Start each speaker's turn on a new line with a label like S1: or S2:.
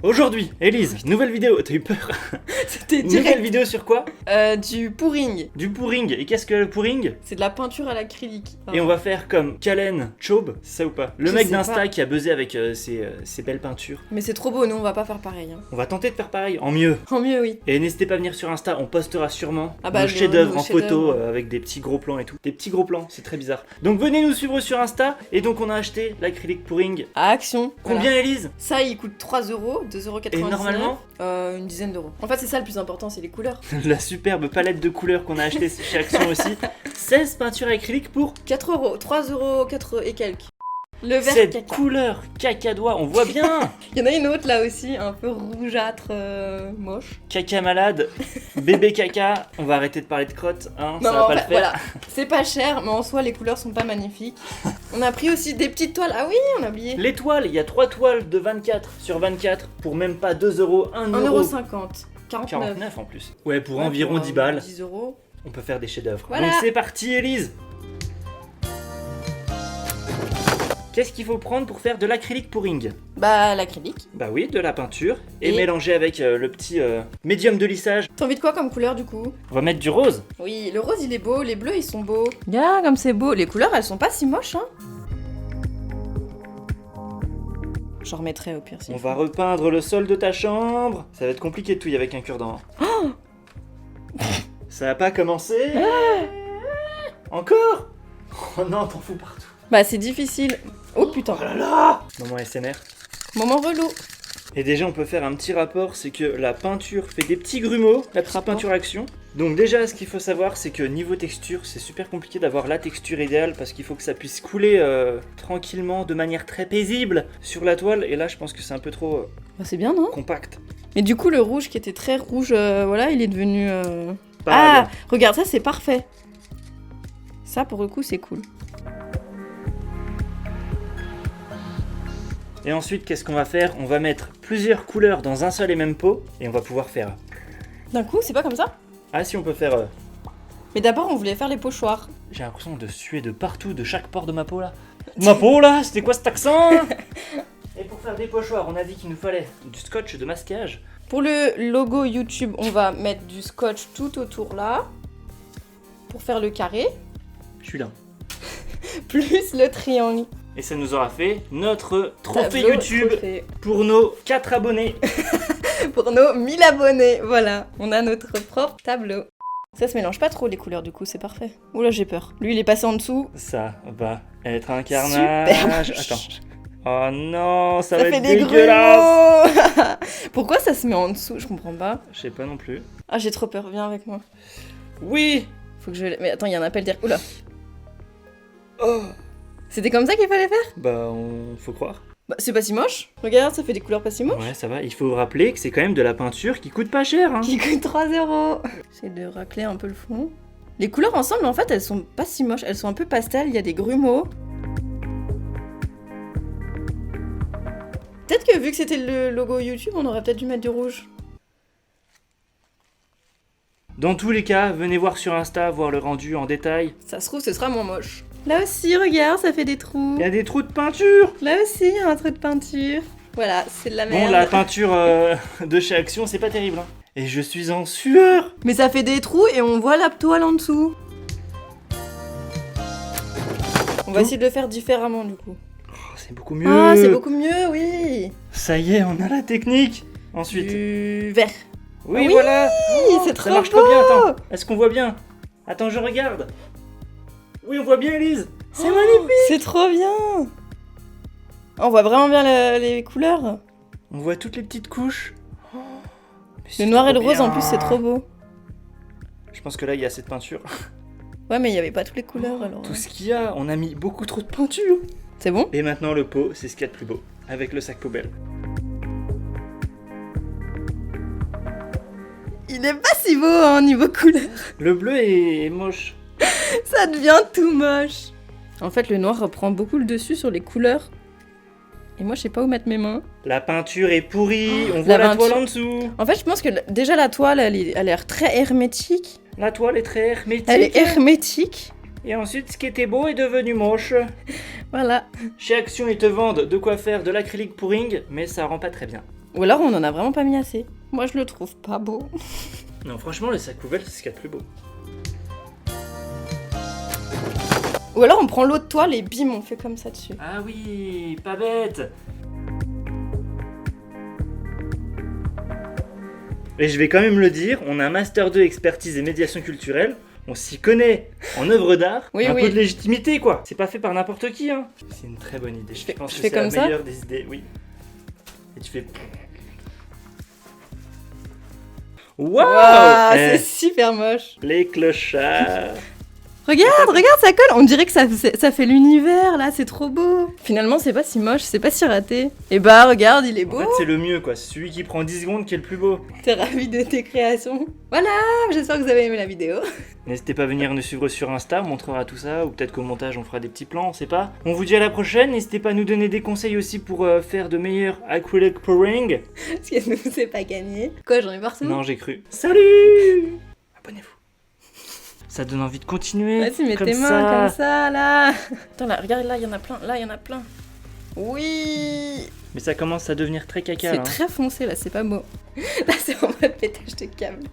S1: Aujourd'hui, Élise, nouvelle vidéo, t'as eu peur?
S2: C'était
S1: Nouvelle
S2: direct.
S1: vidéo sur quoi?
S2: Du pouring.
S1: Du pouring. Et qu'est-ce que le pouring?
S2: C'est de la peinture à l'acrylique. Enfin,
S1: Et on va faire comme Kalen Chaube, c'est ça ou pas? Le
S2: Je
S1: mec
S2: sais
S1: d'Insta
S2: pas.
S1: qui a buzzé avec ses belles peintures.
S2: Mais c'est trop beau, nous on va pas faire pareil. Hein.
S1: On va tenter de faire pareil, en mieux.
S2: En mieux, oui.
S1: Et n'hésitez pas à venir sur Insta, on postera sûrement
S2: Ah bah,
S1: nos chefs-d'œuvre
S2: nos
S1: en photo
S2: chefs-d'œuvre.
S1: avec des petits gros plans et tout. Des petits gros plans, c'est très bizarre. Donc venez nous suivre sur Insta. Et donc on a acheté l'acrylique pouring.
S2: À Action.
S1: Combien,
S2: Voilà.
S1: Élise?
S2: Ça, il coûte 3 euros, 2,99
S1: Et normalement
S2: une dizaine d'euros. En fait, c'est ça le plus important, c'est les couleurs.
S1: La superbe palette de couleurs qu'on a acheté chez Action aussi. 16 peintures acryliques pour
S2: 4 euros, 3 euros, 4 et quelques. Le vert
S1: cette
S2: caca.
S1: couleur cacadois, on voit bien.
S2: Il y en a une autre là aussi, un peu rougeâtre, moche.
S1: Caca malade, bébé caca, on va arrêter de parler de crotte, hein, ça va
S2: en
S1: pas le
S2: fait,
S1: faire.
S2: voilà. C'est pas cher, mais en soi, les couleurs sont pas magnifiques. On a pris aussi des petites toiles. Ah oui, on a oublié.
S1: Les toiles, il y a 3 toiles de 24 sur 24 pour même pas 2 euros, 1
S2: 1,50
S1: euro.
S2: 49.
S1: 49 en plus. Ouais, pour
S2: Ouais,
S1: environ
S2: pour,
S1: 10 balles,
S2: 10 euros.
S1: on peut faire des chefs-d'œuvre.
S2: Voilà.
S1: Donc c'est parti, Élise. Qu'est-ce qu'il faut prendre pour faire de l'acrylique pouring?
S2: Bah, l'acrylique.
S1: Bah oui, de la peinture et
S2: Et
S1: mélanger avec le petit médium de lissage.
S2: T'as envie de quoi comme couleur du coup?
S1: On va mettre du rose.
S2: Oui, le rose il est beau, les bleus ils sont beaux. Regarde comme c'est beau. Les couleurs elles sont pas si moches, hein. J'en remettrai au pire si.
S1: On va repeindre le sol de ta chambre. Ça va être compliqué de touiller avec un cure-dent. Ça a pas commencé. Encore? Oh non, t'en fous partout.
S2: Bah, c'est difficile. Oh putain.
S1: Oh là là. Moment SMR.
S2: Moment relou.
S1: Et déjà, on peut faire un petit rapport, c'est que la peinture fait des petits grumeaux, la petite
S2: Rapport.
S1: peinture action. Donc déjà, ce qu'il faut savoir, c'est que niveau texture, c'est super compliqué d'avoir la texture idéale parce qu'il faut que ça puisse couler tranquillement, de manière très paisible sur la toile. Et là, je pense que c'est un peu trop
S2: Bah, c'est bien, non?
S1: compact.
S2: Mais du coup, le rouge qui était très rouge, voilà, il est devenu.
S1: Pas
S2: Ah,
S1: bien.
S2: regarde, ça c'est parfait. Ça pour le coup, c'est cool.
S1: Et ensuite, qu'est-ce qu'on va faire? On va mettre plusieurs couleurs dans un seul et même pot et on va pouvoir faire...
S2: D'un coup, c'est pas comme ça?
S1: Ah si, on peut faire...
S2: Mais d'abord, on voulait faire les pochoirs.
S1: J'ai l'impression de suer de partout, de chaque pore de ma peau là. Ma peau là, c'était quoi cet accent? Et pour faire des pochoirs, on a dit qu'il nous fallait du scotch de masquage.
S2: Pour le logo YouTube, on va mettre du scotch tout autour là. Pour faire le carré.
S1: Je suis là.
S2: Plus le triangle.
S1: Et ça nous aura fait notre trophée
S2: Tableau,
S1: YouTube
S2: trophée.
S1: pour nos 4 abonnés.
S2: Pour nos 1000 abonnés. Voilà, on a notre propre tableau. Ça se mélange pas trop les couleurs du coup, c'est parfait. Oula, j'ai peur. Lui, il est passé en dessous.
S1: Ça va être un
S2: Super
S1: carnage.
S2: moche.
S1: Attends. Oh non, ça
S2: Ça
S1: va
S2: fait
S1: être
S2: des
S1: dégueulasse.
S2: grumeaux. Pourquoi ça se met en dessous? Je comprends pas.
S1: Je sais pas non plus.
S2: Ah, j'ai trop peur. Viens avec moi.
S1: Oui.
S2: Faut que je. Mais attends, il y a un appel d'air. Oula.
S1: Oh.
S2: C'était comme ça qu'il fallait faire?
S1: Bah, on faut croire.
S2: Bah, c'est pas si moche. Regarde, ça fait des couleurs pas si moches.
S1: Ouais, ça va. Il faut rappeler que c'est quand même de la peinture qui coûte pas cher. Hein.
S2: Qui coûte 3 euros. J'essaie de racler un peu le fond. Les couleurs ensemble, en fait, elles sont pas si moches. Elles sont un peu pastel. Il y a des grumeaux. Peut-être que vu que c'était le logo YouTube, on aurait peut-être dû mettre du rouge.
S1: Dans tous les cas, venez voir sur Insta, voir le rendu en détail.
S2: Ça se trouve, ce sera moins moche. Là aussi, regarde, ça fait des trous.
S1: Il y a des trous de peinture.
S2: Là aussi, il y a un trou de peinture. Voilà, c'est de la merde.
S1: Bon, la peinture de chez Action, c'est pas terrible. Hein. Et je suis en sueur.
S2: Mais ça fait des trous et on voit la toile en dessous. On va essayer de le faire différemment du coup.
S1: Oh, c'est beaucoup mieux.
S2: Ah, c'est beaucoup mieux, oui.
S1: Ça y est, on a la technique. Ensuite.
S2: Du vert.
S1: Oui,
S2: Oui,
S1: voilà.
S2: c'est
S1: Ça
S2: trop
S1: marche
S2: beau.
S1: pas bien, attends. Est-ce qu'on voit bien? Attends, je regarde. Oui, on voit bien, Elise. C'est
S2: Oh,
S1: magnifique.
S2: C'est trop bien. On voit vraiment bien les couleurs.
S1: On voit toutes les petites couches. Oh, mais
S2: Le
S1: c'est
S2: noir et le
S1: trop
S2: rose en
S1: bien.
S2: plus, c'est trop beau.
S1: Je pense que là, il y a cette peinture.
S2: Ouais, mais il y avait pas toutes les couleurs alors.
S1: Tout ce qu'il y a, on a mis beaucoup trop de peinture.
S2: C'est bon?
S1: Et maintenant, le pot, c'est ce qu'il y a de plus beau. Avec le sac poubelle.
S2: Il est pas si beau, hein, niveau couleur.
S1: Le bleu est moche.
S2: Ça devient tout moche. En fait, le noir reprend beaucoup le dessus sur les couleurs. Et moi, je sais pas où mettre mes mains.
S1: La peinture est pourrie, on voit
S2: la
S1: la toile
S2: peinture-
S1: en dessous.
S2: En fait, je pense que déjà la toile, elle a l'air très hermétique.
S1: La toile est très hermétique.
S2: Elle est hermétique.
S1: Et ensuite, ce qui était beau est devenu moche.
S2: Voilà.
S1: Chez Action, ils te vendent de quoi faire de l'acrylique pouring, mais ça rend pas très bien.
S2: Ou alors on en a vraiment pas mis assez. Moi je le trouve pas beau.
S1: Non, franchement, le sac poubelle, c'est ce qu'il y a de plus beau.
S2: Ou alors on prend l'autre toile et bim, on fait comme ça dessus.
S1: Ah oui, pas bête. Et je vais quand même le dire, on a un Master 2 expertise et médiation culturelle. On s'y connaît en œuvre d'art.
S2: Oui,
S1: un
S2: oui.
S1: peu de légitimité, quoi. C'est pas fait par n'importe qui, hein. C'est une très bonne idée. Je pense
S2: je
S1: que
S2: fais
S1: c'est la
S2: comme ça
S1: meilleure des idées, oui. Et tu fais... Waouh,
S2: Waouh,
S1: Eh,
S2: c'est super moche.
S1: les clochards.
S2: Regarde, ça colle. On dirait que ça fait l'univers là, c'est trop beau. Finalement, c'est pas si moche, c'est pas si raté. Et bah, regarde, il est
S1: En
S2: beau.
S1: fait, c'est le mieux, quoi. C'est celui qui prend 10 secondes qui est le plus beau.
S2: T'es ravi de tes créations. Voilà, j'espère que vous avez aimé la vidéo.
S1: N'hésitez pas à venir nous suivre sur Insta, on montrera tout ça, ou peut-être qu'au montage on fera des petits plans, on sait pas. On vous dit à la prochaine, n'hésitez pas à nous donner des conseils aussi pour faire de meilleurs acrylic pouring.
S2: Parce que nous, c'est pas gagné. Quoi, j'en ai partout.
S1: Non, j'ai cru. Salut. Abonnez-vous. Ça donne envie de continuer.
S2: Vas-y, mets
S1: comme
S2: tes
S1: ça.
S2: mains comme ça, là. Attends, là, regarde, là, il y en a plein. Là, il y en a plein. Oui.
S1: Mais ça commence à devenir très caca
S2: C'est
S1: là.
S2: très foncé, là, c'est pas beau. Là, c'est en mode pétage de câble.